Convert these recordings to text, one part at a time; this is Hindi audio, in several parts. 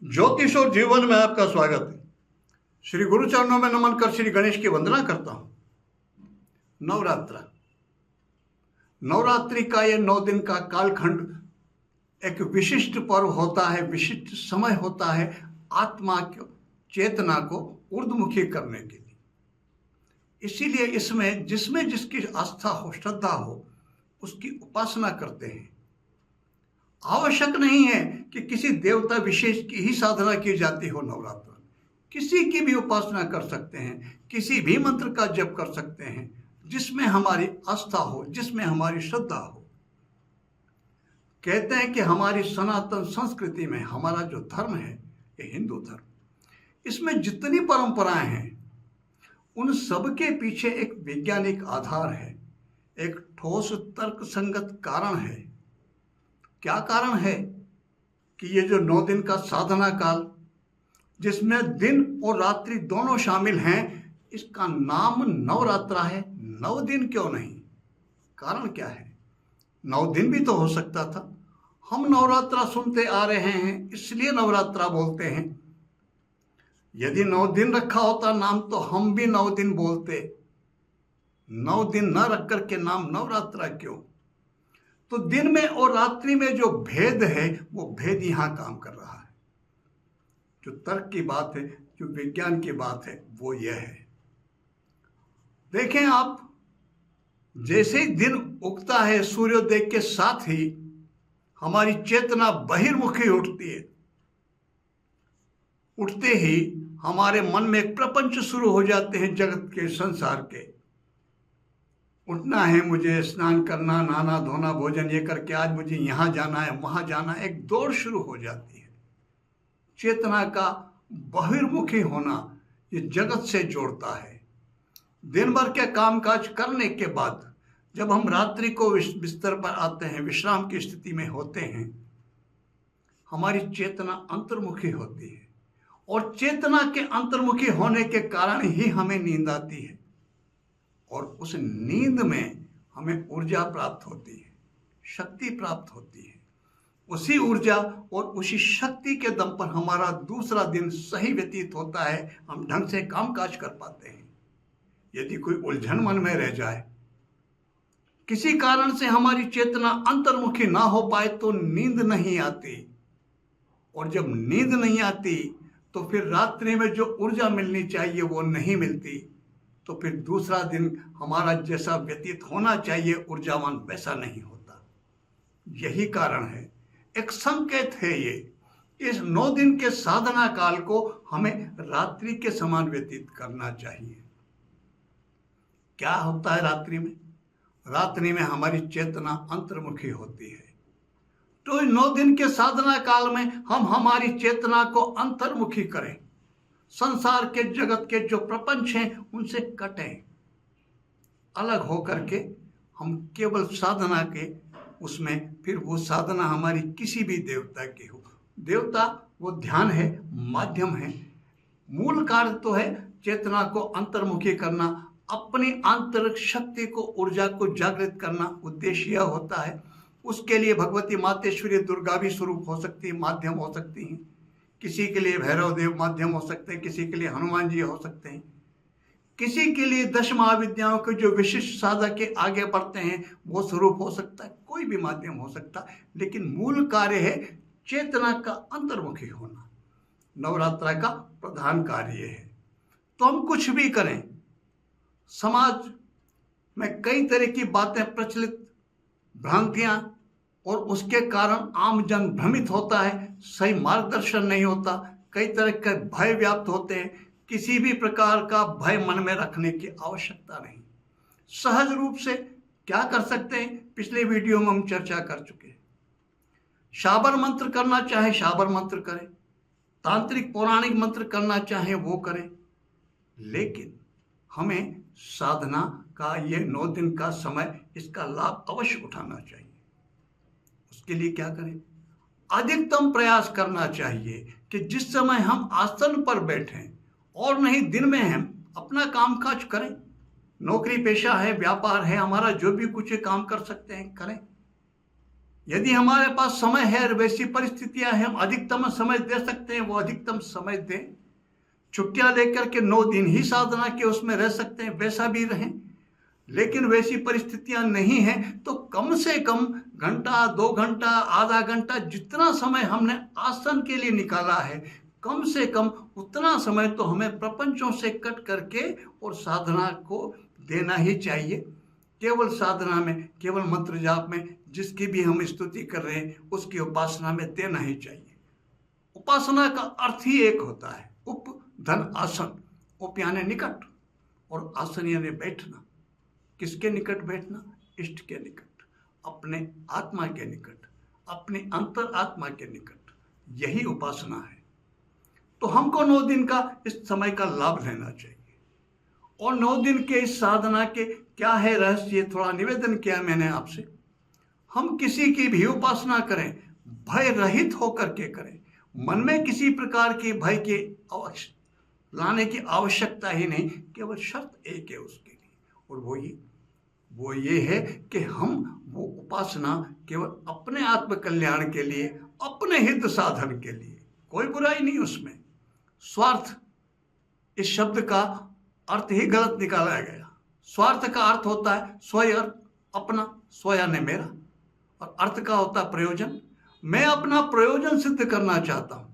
ज्योतिष और जीवन में आपका स्वागत है। श्री गुरु चरणों में नमन कर श्री गणेश की वंदना करता हूं। नवरात्रि का ये 9 दिन का कालखंड एक विशिष्ट पर्व होता है, विशिष्ट समय होता है आत्मा को, चेतना को ऊर्ध्वमुखी करने के लिए। इसीलिए इसमें जिसमें जिसकी आस्था हो, श्रद्धा हो, उसकी उपासना करते हैं। आवश्यक नहीं है कि किसी देवता विशेष की ही साधना की जाती हो। नवरात्र किसी की भी उपासना कर सकते हैं, किसी भी मंत्र का जप कर सकते हैं, जिसमें हमारी आस्था हो, जिसमें हमारी श्रद्धा हो। कहते हैं कि हमारी सनातन संस्कृति में हमारा जो धर्म है, ये हिंदू धर्म, इसमें जितनी परंपराएं हैं उन सब के पीछे एक वैज्ञानिक आधार है, एक ठोस तर्क संगत कारण है। क्या कारण है कि ये जो 9 दिन का साधना काल, जिसमें दिन और रात्रि दोनों शामिल हैं, इसका नाम नवरात्रा है। 9 दिन क्यों नहीं? कारण क्या है? 9 दिन भी तो हो सकता था। हम नवरात्रा सुनते आ रहे हैं, इसलिए नवरात्रा बोलते हैं। यदि 9 दिन रखा होता नाम, तो हम भी 9 दिन बोलते। 9 दिन न रख करके नाम नवरात्रा क्यों? तो दिन में और रात्रि में जो भेद है, वो भेद यहां काम कर रहा है। जो तर्क की बात है, जो विज्ञान की बात है, वो यह है। देखें आप, जैसे ही दिन उगता है, सूर्योदय के साथ ही हमारी चेतना बहिर्मुखी उठती है। उठते ही हमारे मन में एक प्रपंच शुरू हो जाते हैं, जगत के, संसार के। उठना है, मुझे स्नान करना, नहाना धोना, भोजन ये करके आज मुझे यहाँ जाना है, वहाँ जाना है। एक दौड़ शुरू हो जाती है। चेतना का बहिर्मुखी होना ये जगत से जोड़ता है। दिन भर के कामकाज करने के बाद जब हम रात्रि को बिस्तर पर आते हैं, विश्राम की स्थिति में होते हैं, हमारी चेतना अंतर्मुखी होती है। और चेतना के अंतर्मुखी होने के कारण ही हमें नींद आती है, और उस नींद में हमें ऊर्जा प्राप्त होती है, शक्ति प्राप्त होती है। उसी ऊर्जा और उसी शक्ति के दम पर हमारा दूसरा दिन सही व्यतीत होता है, हम ढंग से कामकाज कर पाते हैं। यदि कोई उलझन मन में रह जाए, किसी कारण से हमारी चेतना अंतर्मुखी ना हो पाए, तो नींद नहीं आती। और जब नींद नहीं आती तो फिर रात्रि में जो ऊर्जा मिलनी चाहिए वो नहीं मिलती। तो फिर दूसरा दिन हमारा जैसा व्यतीत होना चाहिए ऊर्जावान, वैसा नहीं होता। यही कारण है, एक संकेत है ये। इस 9 दिन के साधना काल को हमें रात्रि के समान व्यतीत करना चाहिए। क्या होता है रात्रि में? रात्रि में हमारी चेतना अंतर्मुखी होती है। तो 9 दिन के साधना काल में हम हमारी चेतना को अंतर्मुखी करें, संसार के, जगत के जो प्रपंच हैं उनसे कटें, अलग होकर के हम केवल साधना के उसमें, फिर वो साधना हमारी किसी भी देवता की हो। देवता वो ध्यान है, माध्यम है। मूल कार्य तो है चेतना को अंतर्मुखी करना, अपनी आंतरिक शक्ति को, ऊर्जा को जागृत करना। उद्देश्य यह होता है। उसके लिए भगवती मातेश्वरी दुर्गा भी स्वरूप हो सकती है, माध्यम हो सकती हैं। किसी के लिए भैरव देव माध्यम हो सकते हैं, किसी के लिए हनुमान जी हो सकते हैं, किसी के लिए 10 महाविद्याओं के जो विशिष्ट साधक के आगे बढ़ते हैं वो स्वरूप हो सकता है। कोई भी माध्यम हो सकता है, लेकिन मूल कार्य है चेतना का अंतर्मुखी होना। नवरात्रा का प्रधान कार्य है। तो हम कुछ भी करें, समाज में कई तरह की बातें प्रचलित, भ्रांतियां, और उसके कारण आम जन भ्रमित होता है, सही मार्गदर्शन नहीं होता, कई तरह के भय व्याप्त होते हैं। किसी भी प्रकार का भय मन में रखने की आवश्यकता नहीं। सहज रूप से क्या कर सकते हैं, पिछले वीडियो में हम चर्चा कर चुके हैं। शाबर मंत्र करना चाहे शाबर मंत्र करें, तांत्रिक पौराणिक मंत्र करना चाहे वो करें, लेकिन हमें साधना का ये 9 दिन का समय, इसका लाभ अवश्य उठाना चाहिए। उसके लिए क्या करें? अधिकतम प्रयास करना चाहिए कि जिस समय हम आसन पर बैठें, और नहीं दिन में हम अपना कामकाज करें। नौकरी पेशा है, व्यापार है हमारा, जो भी कुछ काम कर सकते हैं करें। यदि हमारे पास समय है, वैसी परिस्थितियां हैं, हम अधिकतम समय दे सकते हैं, वो अधिकतम समय दें। छुट्टियां लेकर के 9 दिन ही साधना के उसमें रह सकते हैं, वैसा भी रहें। लेकिन वैसी परिस्थितियां नहीं हैं तो कम से कम घंटा, 2 घंटा, आधा घंटा, जितना समय हमने आसन के लिए निकाला है, कम से कम उतना समय तो हमें प्रपंचों से कट करके और साधना को देना ही चाहिए। केवल साधना में, केवल मंत्र जाप में, जिसकी भी हम स्तुति कर रहे हैं उसकी उपासना में देना ही चाहिए। उपासना का अर्थ ही एक होता है, उप धन आसन। उप यानी निकट और आसन यानी बैठना। किसके निकट बैठना? इष्ट के निकट, अपने आत्मा के निकट, अपने अंतर आत्मा के निकट। यही उपासना है। तो हमको 9 दिन का इस समय का लाभ लेना चाहिए। और 9 दिन के इस साधना के क्या है रहस्य, थोड़ा निवेदन किया मैंने आपसे। हम किसी की भी उपासना करें, भय रहित होकर के करें। मन में किसी प्रकार के भय के लाने की आवश्यकता ही नहीं। केवल शर्त एक है उसके लिए, और वो ये है कि हम वो उपासना केवल अपने आत्म कल्याण के लिए, अपने हित साधन के लिए। कोई बुराई नहीं उसमें। स्वार्थ, इस शब्द का अर्थ ही गलत निकाला गया। स्वार्थ का अर्थ होता है स्वयं, अपना, स्वयं ने मेरा, और अर्थ का होता है प्रयोजन। मैं अपना प्रयोजन सिद्ध करना चाहता हूं,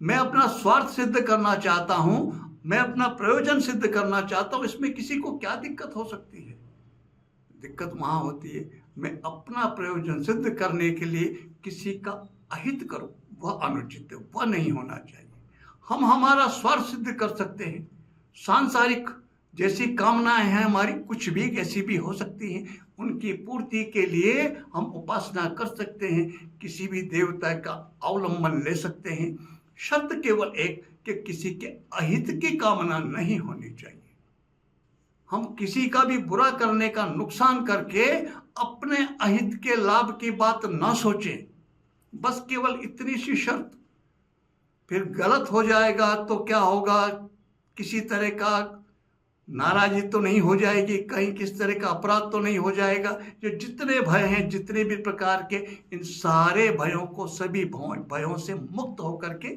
मैं अपना स्वार्थ सिद्ध करना चाहता हूं, मैं अपना प्रयोजन सिद्ध करना चाहता हूं। इसमें किसी को क्या दिक्कत हो सकती है? दिक्कत वहां होती है मैं अपना प्रयोजन सिद्ध करने के लिए किसी का अहित करूं, वह अनुचित है, वह नहीं होना चाहिए। हम हमारा स्वार्थ सिद्ध कर सकते हैं। सांसारिक जैसी कामनाएं हैं हमारी, कुछ भी कैसी भी हो सकती हैं, उनकी पूर्ति के लिए हम उपासना कर सकते हैं, किसी भी देवता का अवलंबन ले सकते हैं। शर्त केवल एक कि किसी के अहित की कामना नहीं होनी चाहिए। हम किसी का भी बुरा करने का, नुकसान करके अपने अहित के लाभ की बात ना सोचें। बस केवल इतनी सी शर्त। फिर गलत हो जाएगा तो क्या होगा? किसी तरह का नाराजगी तो नहीं हो जाएगी, कहीं किस तरह का अपराध तो नहीं हो जाएगा। जो जितने भय हैं, जितने भी प्रकार के, इन सारे भयों को, सभी भयों से मुक्त होकर के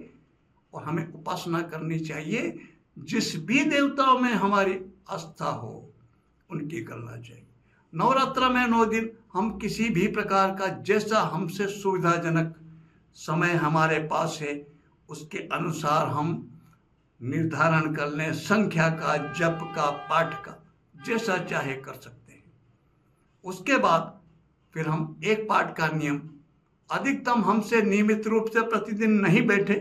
और हमें उपासना करनी चाहिए। जिस भी देवताओं में हमारी आस्था हो उनकी करना चाहिए। नवरात्र में 9 दिन हम किसी भी प्रकार का, जैसा हमसे सुविधाजनक समय हमारे पास है, उसके अनुसार हम निर्धारण कर लें। संख्या का, जप का, पाठ का, जैसा चाहे कर सकते हैं। उसके बाद फिर हम एक पाठ का नियम, अधिकतम हमसे नियमित रूप से प्रतिदिन नहीं बैठे,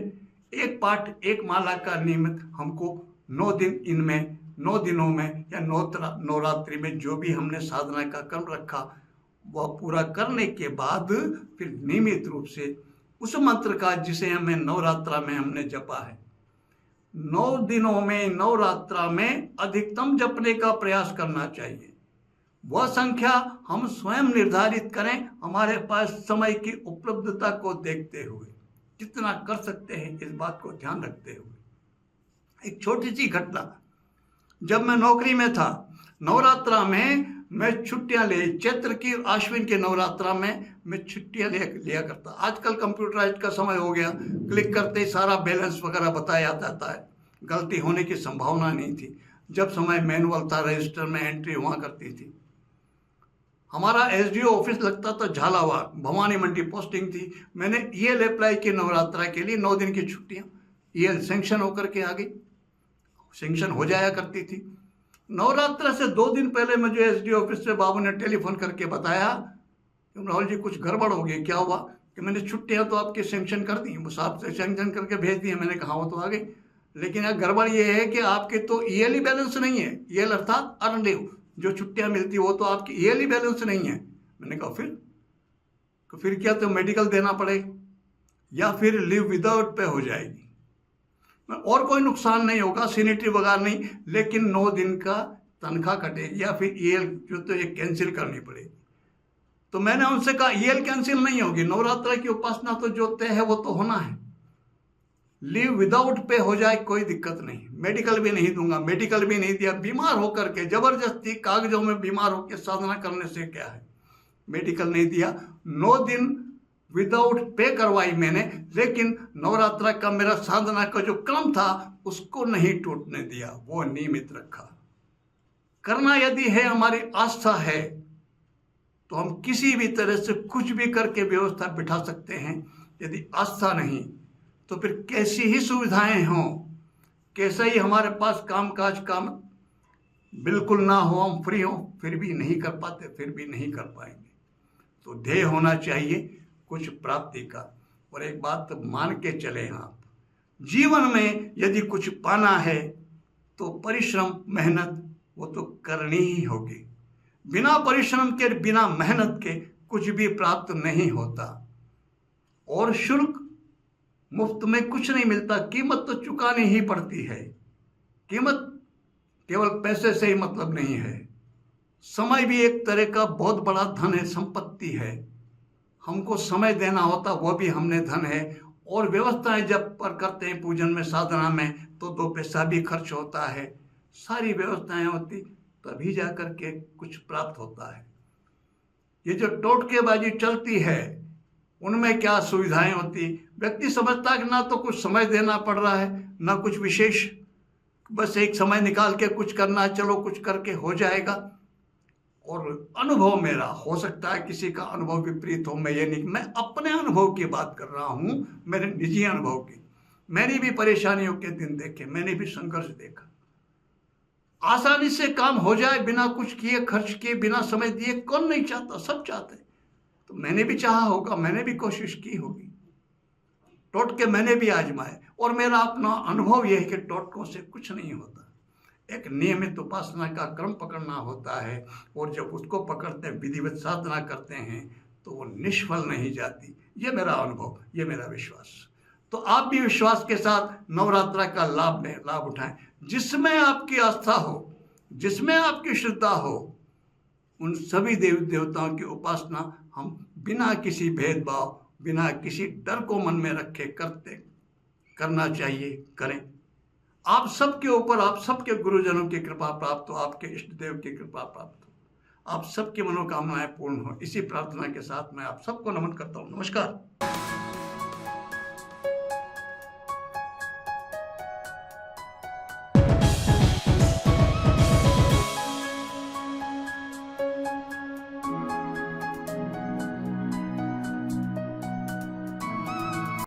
एक पाठ, एक माला का नियमित हमको 9 दिन, इनमें 9 दिनों में या नवरात्रि में जो भी हमने साधना का क्रम रखा, वह पूरा करने के बाद फिर नियमित रूप से उस मंत्र का, जिसे हमें नवरात्रा में हमने जपा है, 9 दिनों में, नवरात्रा में अधिकतम जपने का प्रयास करना चाहिए। वह संख्या हम स्वयं निर्धारित करें, हमारे पास समय की उपलब्धता को देखते हुए कितना कर सकते हैं, इस बात को ध्यान रखते हुए। एक छोटी सी घटना, जब मैं नौकरी में था, नवरात्रा में मैं छुट्टियां ले, चैत्र की, आश्विन के नवरात्रा में मैं छुट्टियां लिया करता। आजकल कंप्यूटराइज का समय हो गया, क्लिक करते ही सारा बैलेंस वगैरह बताया जाता है, गलती होने की संभावना नहीं थी। जब समय मैनुअल था, रजिस्टर में एंट्री हुआ करती थी। हमारा एसडीओ ऑफिस लगता था झालावाड़, भवानी मंडी पोस्टिंग थी। मैंने ईएल अप्लाई की नवरात्रा के लिए, 9 दिन की छुट्टियां, ईएल सैंक्शन होकर के आ गई, सैंक्शन हो जाया करती थी। नवरात्र से 2 दिन पहले मुझे एसडीओ ऑफिस से बाबू ने टेलीफोन करके बताया कि राहुल जी कुछ गड़बड़ हो गई। क्या हुआ? कि मैंने छुट्टियां तो आपके सैंक्शन कर दी, वो साहब से सैंक्शन करके भेज दिए। मैंने कहा वो तो आ गई, लेकिन यहाँ गड़बड़ ये है कि आपके तो ईएल ही बैलेंस नहीं है। ईएल अर्थात अर्न लीव, जो छुट्टियां मिलती वो तो आपकी ईएल ही बैलेंस नहीं है। मैंने कहा फिर क्या, तो मेडिकल देना पड़ेगा या फिर लीव विदाउट पे हो जाएगी, और कोई नुकसान नहीं होगा, सैनिटरी वगैरह नहीं, लेकिन 9 दिन का तनख्वाह कटेगी या फिर ईएल जो तो ये कैंसिल करनी पड़ेगी। तो मैंने उनसे कहा ईएल कैंसिल नहीं होगी, नवरात्र की उपासना तो जो तय है वो तो होना है। लीव विदाउट पे हो जाए कोई दिक्कत नहीं, मेडिकल भी नहीं दूंगा। मेडिकल भी नहीं दिया, बीमार होकर के, जबरदस्ती कागजों में बीमार होकर साधना करने से क्या है। मेडिकल नहीं दिया। 9 दिन विदाउट पे करवाई मैंने, लेकिन नवरात्रा का मेरा साधना का जो क्रम था उसको नहीं टूटने दिया, वो नियमित रखा। करना यदि है, हमारी आस्था है, तो हम किसी भी तरह से कुछ भी करके व्यवस्था बिठा सकते हैं। यदि आस्था नहीं तो फिर कैसी ही सुविधाएं हों, कैसा ही हमारे पास कामकाज काम बिल्कुल ना हो, हम फ्री हों, फिर भी नहीं कर पाते, फिर भी नहीं कर पाएंगे। तो ध्येय होना चाहिए कुछ प्राप्ति का। और एक बात तो मान के चले, आप जीवन में यदि कुछ पाना है तो परिश्रम मेहनत वो तो करनी ही होगी। बिना परिश्रम के, बिना मेहनत के कुछ भी प्राप्त नहीं होता। और शुल्क मुफ्त में कुछ नहीं मिलता, कीमत तो चुकानी ही पड़ती है। कीमत केवल पैसे से ही मतलब नहीं है। समय भी एक तरह का बहुत बड़ा धन है, संपत्ति है। हमको समय देना होता, वो भी हमने धन है। और व्यवस्थाएं जब पर करते हैं पूजन में, साधना में, तो 2 पैसा भी खर्च होता है। सारी व्यवस्थाएं होती तभी जाकर के कुछ प्राप्त होता है। ये जो टोटकेबाजी चलती है उनमें क्या सुविधाएं होती, व्यक्ति समझता कि ना तो कुछ समय देना पड़ रहा है, ना कुछ विशेष, बस एक समय निकाल के कुछ करना, चलो कुछ करके हो जाएगा। और अनुभव मेरा, हो सकता है किसी का अनुभव विपरीत हो, मैं ये नहीं, मैं अपने अनुभव की बात कर रहा हूँ, मेरे निजी अनुभव की। मैंने भी परेशानियों के दिन देखे, मैंने भी संघर्ष देखा। आसानी से काम हो जाए, बिना कुछ किए, खर्च किए, बिना समय दिए, कौन नहीं चाहता, सब चाहते। तो मैंने भी चाहा होगा, मैंने भी कोशिश की होगी, टोटके मैंने भी आजमाए। और मेरा अपना अनुभव यह है कि टोटकों से कुछ नहीं होता। एक नियमित उपासना का क्रम पकड़ना होता है, और जब उसको पकड़ते हैं, विधिवत साधना करते हैं, तो वो निष्फल नहीं जाती। ये मेरा अनुभव, ये मेरा विश्वास। तो आप भी विश्वास के साथ नवरात्रा का लाभ लें, लाभ उठाएं। जिसमें आपकी आस्था हो, जिसमें आपकी श्रद्धा हो, उन सभी देवी देवताओं की उपासना हम बिना किसी भेदभाव, बिना किसी डर को मन में रखे करना चाहिए, करें। आप सबके ऊपर, आप सबके गुरुजनों की कृपा प्राप्त हो, आपके इष्ट देव की कृपा प्राप्त हो, आप सबकी मनोकामनाएं पूर्ण हो। इसी प्रार्थना के साथ मैं आप सबको नमन करता हूँ। नमस्कार।